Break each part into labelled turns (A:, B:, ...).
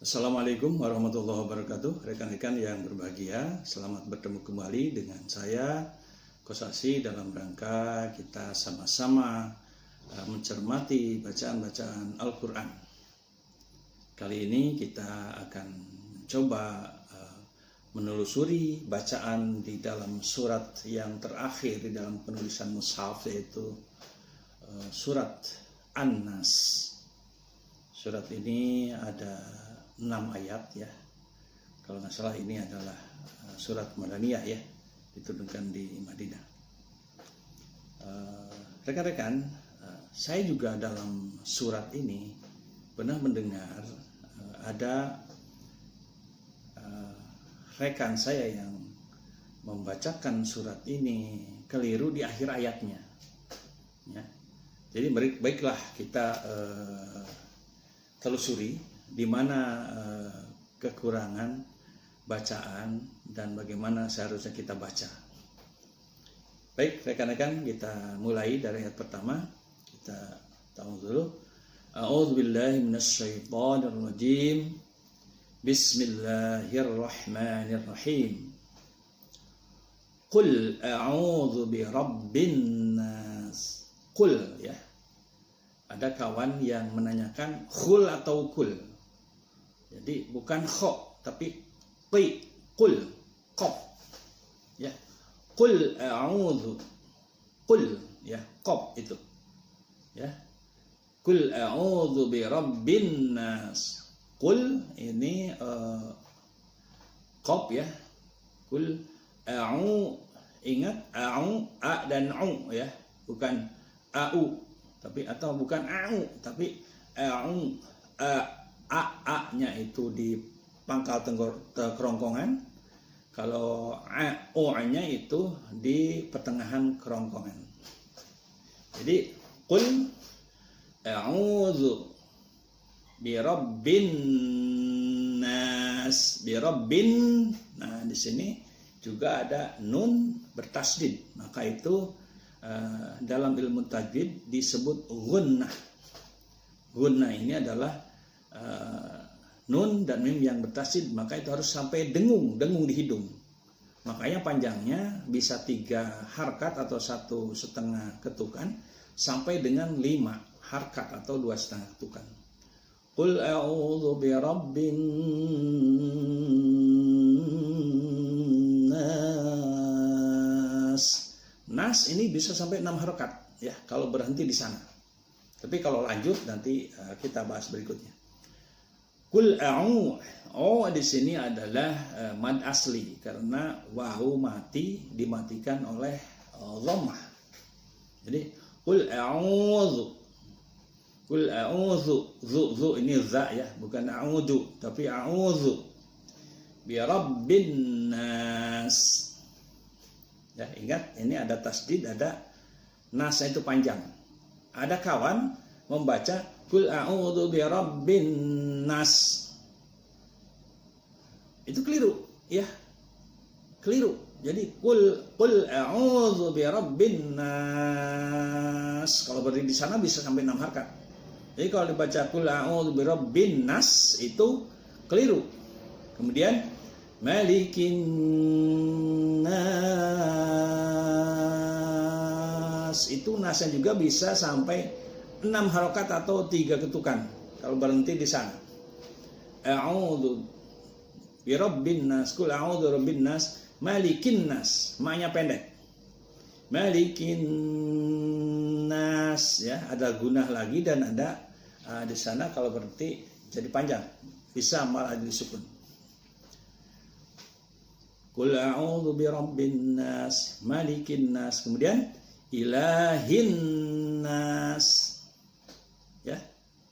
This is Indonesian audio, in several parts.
A: Assalamualaikum warahmatullahi wabarakatuh. Rekan-rekan yang berbahagia, selamat bertemu kembali dengan saya Kosasi dalam rangka kita sama-sama mencermati bacaan-bacaan Al-Quran. Kali ini kita akan mencoba menelusuri bacaan di dalam surat yang terakhir di dalam penulisan mushaf, yaitu surat An-Nas. Surat ini ada 6 ayat ya. Kalau nggak salah ini adalah surat Madaniyah ya, diturunkan di Madinah. Rekan-rekan, saya juga dalam surat ini pernah mendengar ada rekan saya yang membacakan surat ini keliru di akhir ayatnya ya. Jadi baiklah kita telusuri di mana kekurangan bacaan dan bagaimana seharusnya kita baca. Baik rekan-rekan, kita mulai dari ayat pertama. Kita tahu dulu. A'udzubillahi minasyaitonirrajim. Bismillahirrahmanirrahim. Qul a'udzu birabbin nas. Qul ya. Ada kawan yang menanyakan khul atau kul. Jadi bukan kho tapi qi, qul, qaf. Ya. Qul a'udzu. Qul ya, qaf itu. Ya. Qul a'udzu birabbin nas. Qul ini qaf ya. Qul ingat a'u, a dan u ya, bukan a'u tapi atau bukan a'u tapi a'u, a-nya itu di pangkal kerongkongan, kalau o-nya itu di pertengahan kerongkongan. Jadi qul a'udzu birabbin nas, birabbin. Nah, di sini juga ada nun bertasdid, maka itu dalam ilmu tajwid disebut gunnah. Gunnah ini adalah nun dan mim yang bertasdid, maka itu harus sampai dengung di hidung. Makanya panjangnya bisa 3 harkat atau 1,5 ketukan sampai dengan 5 harkat atau 2,5 ketukan. Qul a'udzu birabbin nas. Nas ini bisa sampai 6 harkat ya kalau berhenti di sana. Tapi kalau lanjut nanti kita bahas berikutnya. Qul a'u, di sini adalah mad asli karena wawu mati dimatikan oleh dhammah. Jadi qul a'udzu. Qul a'udzu, zu ini za ya, bukan a'udzu tapi a'udzu bi rabbin nas. Ya, ingat ini ada tasdid, ada nasnya itu panjang. Ada kawan membaca qul a'udzu bi rabbin nas. Itu keliru, ya. Keliru. Jadi qul a'udzu bi rabbin nas. Kalau berdiri di sana bisa sampai 6 harkat. Jadi kalau dibaca qul a'udzu bi rabbin nas itu keliru. Kemudian malikin nas, itu nasnya juga bisa sampai 6 harokat atau 3 ketukan kalau berhenti di sana. A'udzu birabbin nas, qul a'udzu birabbin nas, malikin nas, ma-nya pendek. Malikin nas ya, ada gunah lagi dan ada di sana kalau berhenti jadi panjang, bisa malah disukun. Qul a'udzu birabbin nas, malikin nas, kemudian ilahin nas. Ya.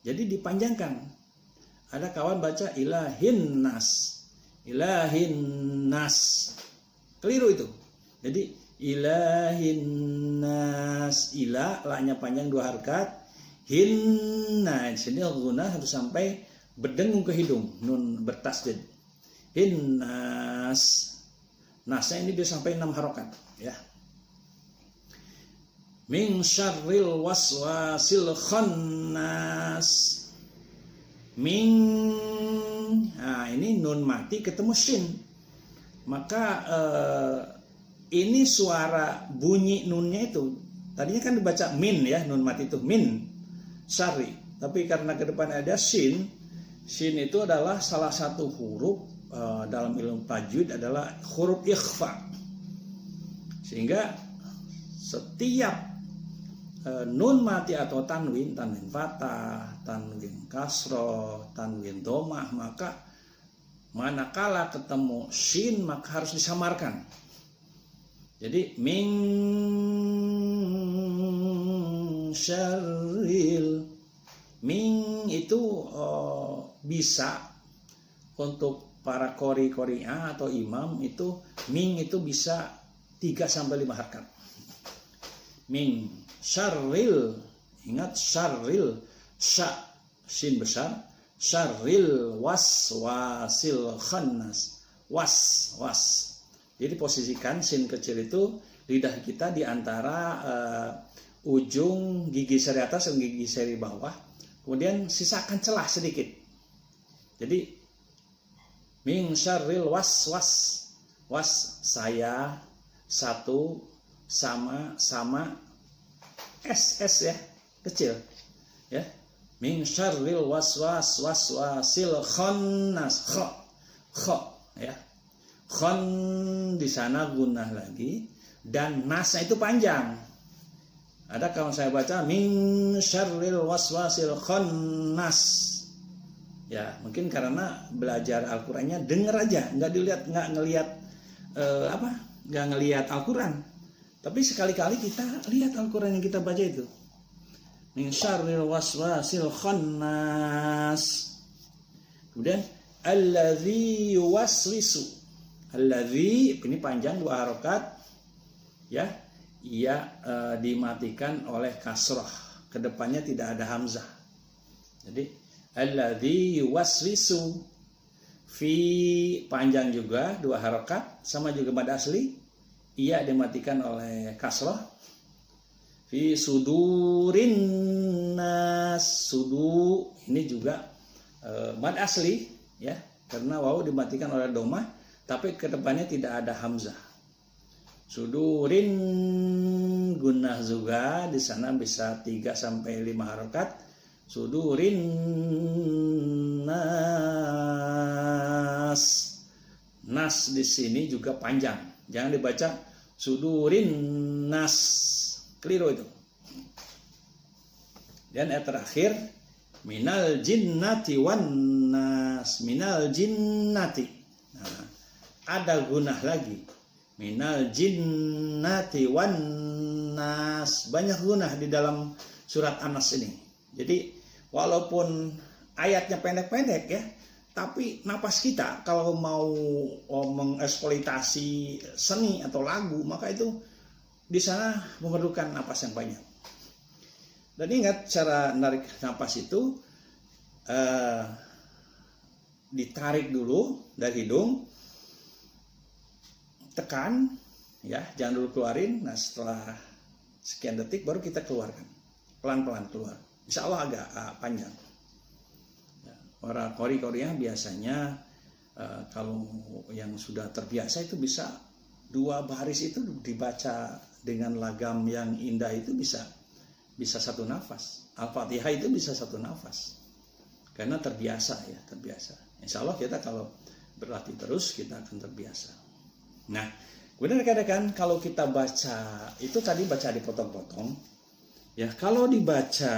A: Jadi dipanjangkan. Ada kawan baca ilahin nas. Ilahin nas. Keliru itu. Jadi ilahin nas, ila la-nya panjang 2 harkat. Hinna, di sini guna harus sampai berdengung ke hidung, nun bertasdid. Hinnas. Nasnya ini bisa sampai 6 harokat ya. Min syarril waswasil khannas. Min nun mati ketemu shin. Maka ini suara bunyi nunnya itu tadinya kan dibaca min ya, nun mati itu min syarri. Tapi karena ke depan ada shin itu adalah salah satu huruf dalam ilmu tajwid adalah huruf ikhfa. Sehingga setiap nun mati atau tanwin fathah, tanwin kasroh, tanwin domah, maka manakala ketemu shin maka harus disamarkan. Jadi min syarril, min itu bisa untuk para qori-qori'ah atau imam itu min itu bisa 3-5 harakat. Min syarril, ingat syarril, shin besar, syarril waswasil khannas, was. Jadi posisikan shin kecil itu lidah kita di antara ujung gigi seri atas dan gigi seri bawah, kemudian sisakan celah sedikit. Jadi min syarril was saya, satu, sama s ya, kecil ya. Min syarril waswasil khannas, kha ya. Khan di sana gunnah lagi, dan nasnya itu panjang. Ada kalau saya baca min syarril waswasil khannas. Ya, mungkin karena belajar Al-Qur'annya denger aja, nggak ngelihat nggak ngelihat Al-Qur'an. Tapi sekali-kali kita lihat Al-Qur'an yang kita baca itu. Min syarril waswasil khannas. Kemudian allazi yuwaswisu. Allazi ini panjang 2 harokat ya, dimatikan oleh kasrah, kedepannya tidak ada hamzah. Jadi allazi yuwaswisu, fi panjang juga 2 harokat, sama juga mad asli, ia dimatikan oleh kasrah. Fi sudurin nas, sudu ini juga mad asli ya, karena waw dimatikan oleh domah, tapi kedepannya tidak ada hamzah. Sudurin gunnah juga, di sana bisa 3-5 harokat. Sudurin nas di sini juga panjang, jangan dibaca sudurin nas, keliru itu. Dan yang terakhir minal jinnati wan nas, minal jinnati. Nah, ada gunnah lagi, minal jinnati wan nas. Banyak gunnah di dalam surat An-Nas ini. Jadi walaupun ayatnya pendek-pendek ya, tapi napas kita kalau mau mengeksploitasi seni atau lagu, maka itu di sana memerlukan napas yang banyak. Dan ingat cara menarik napas itu ditarik dulu dari hidung, tekan ya, jangan dulu keluarin. Nah, setelah sekian detik baru kita keluarkan, pelan-pelan keluar. Insya Allah agak panjang. Para qori-qori'ah biasanya kalau yang sudah terbiasa itu bisa 2 baris itu dibaca dengan lagam yang indah, itu bisa 1 nafas. Al-Fatihah itu bisa 1 nafas. Karena terbiasa ya, terbiasa. Insya Allah kita kalau berlatih terus kita akan terbiasa. Nah, kemudian rekan-rekan, kalau kita baca itu tadi baca dipotong-potong ya, kalau dibaca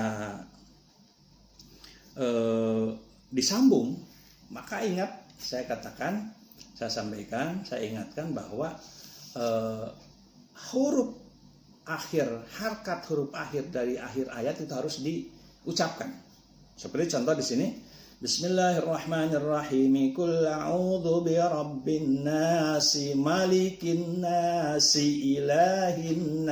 A: disambung, maka ingat saya sampaikan, saya ingatkan bahwa huruf akhir, harakat huruf akhir dari akhir ayat itu harus diucapkan. Seperti contoh di sini, Bismillahirrahmanirrahim. Qul a'udzu birabbin nasi, malikin nasi, ilahin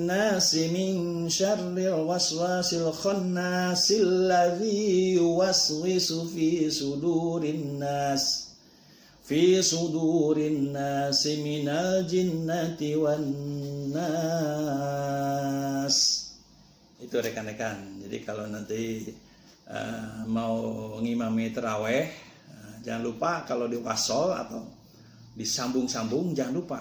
A: nasi min syarril waswasil khannasil ladzi yuwaswisu fi sudurin nasi minal jinnati wan nas. Itu rekan-rekan. Jadi kalau nanti mau ngimami terawih, jangan lupa kalau di wasol atau disambung-sambung, jangan lupa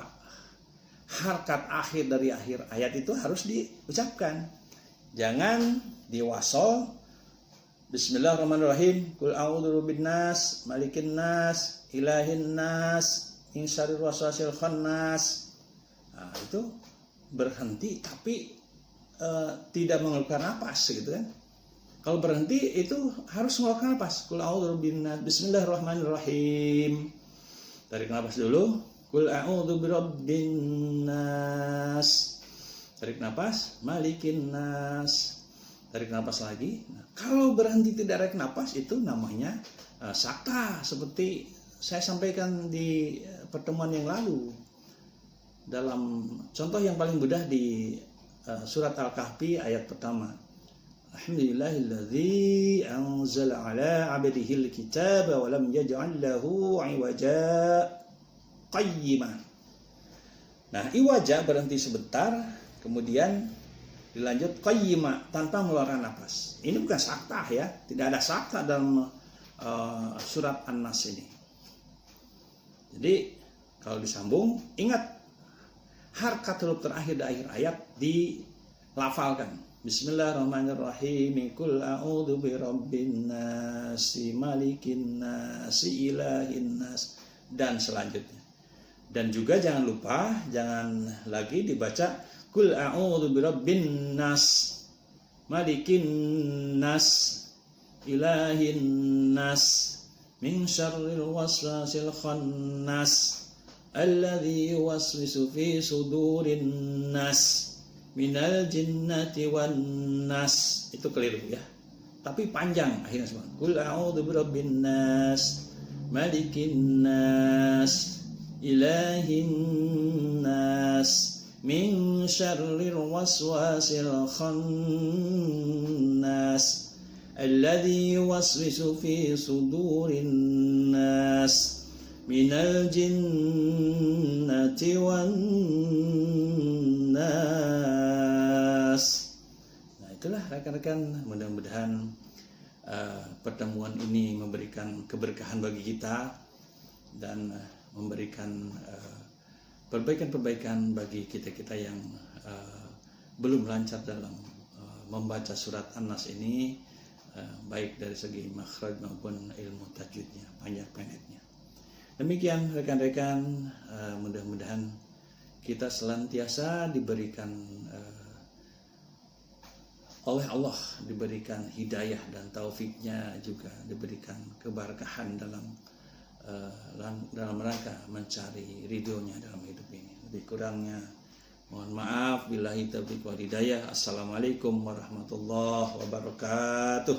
A: harkat akhir dari akhir ayat itu harus diucapkan. Jangan di wasol Bismillahirrahmanirrahim, Qul a'udzu birabbinas, malikin nas, ilahin nas, min syarril waswasil khannas. Nah, itu berhenti tapi tidak mengeluarkan napas gitu kan. Kalau berhenti itu harus mengeluarkan napas. Qul a'udzu birabbinas, Bismillahirrahmanirrahim. Tarik napas dulu. Qul a'udzu birabbin nas. Tarik napas, malikin nas. Tarik napas lagi. Nah, kalau berhenti tidak tarik napas itu namanya sakta, seperti saya sampaikan di pertemuan yang lalu. Dalam contoh yang paling mudah di surat Al-Kahfi ayat pertama. Alhamdulillahilladzi anzala ala 'abdihil kitaba wa lam yaj'al lahu 'iwaja qayyima. Nah, iwaja berhenti sebentar, kemudian dilanjut qayyima tanpa mengeluarkan napas. Ini bukan sakta ya, tidak ada sakta dalam surat An-Nas ini. Jadi kalau disambung, ingat harkat huruf terakhir di akhir ayat dilafalkan. Bismillahirrahmanirrahim. Qul a'udzu birabbin nas, malikin nas, ilahin nas, dan selanjutnya. Dan juga jangan lupa, jangan lagi dibaca Qul a'udzu birabbin nas, malikin nas, ilahin nas, min syarril waswasil khannas, alladzi yuwaswisu fi sudurin nas, minal jinnati wan nas. Itu keliru ya. Tapi panjang akhirnya semua. Qul a'udzu birabbin nas, malikin nas, ilahin nas, min syarril waswasil khannas, alladzi yuwaswisu fi sudurin nas, minal jinnati wan nas. Nah, itulah rekan-rekan, mudah-mudahan pertemuan ini memberikan keberkahan bagi kita dan memberikan perbaikan-perbaikan bagi kita-kita yang belum lancar dalam membaca surat An-Nas ini, baik dari segi makhraj maupun ilmu tajwidnya, panjang-pendeknya. Demikian rekan-rekan, mudah-mudahan kita senantiasa diberikan oleh Allah, diberikan hidayah dan taufiknya, juga diberikan keberkahan dalam rangka mencari ridhonya dalam hidup ini. Lebih kurangnya mohon maaf. Billahi taufiq wal hidayah. Assalamualaikum warahmatullahi wabarakatuh.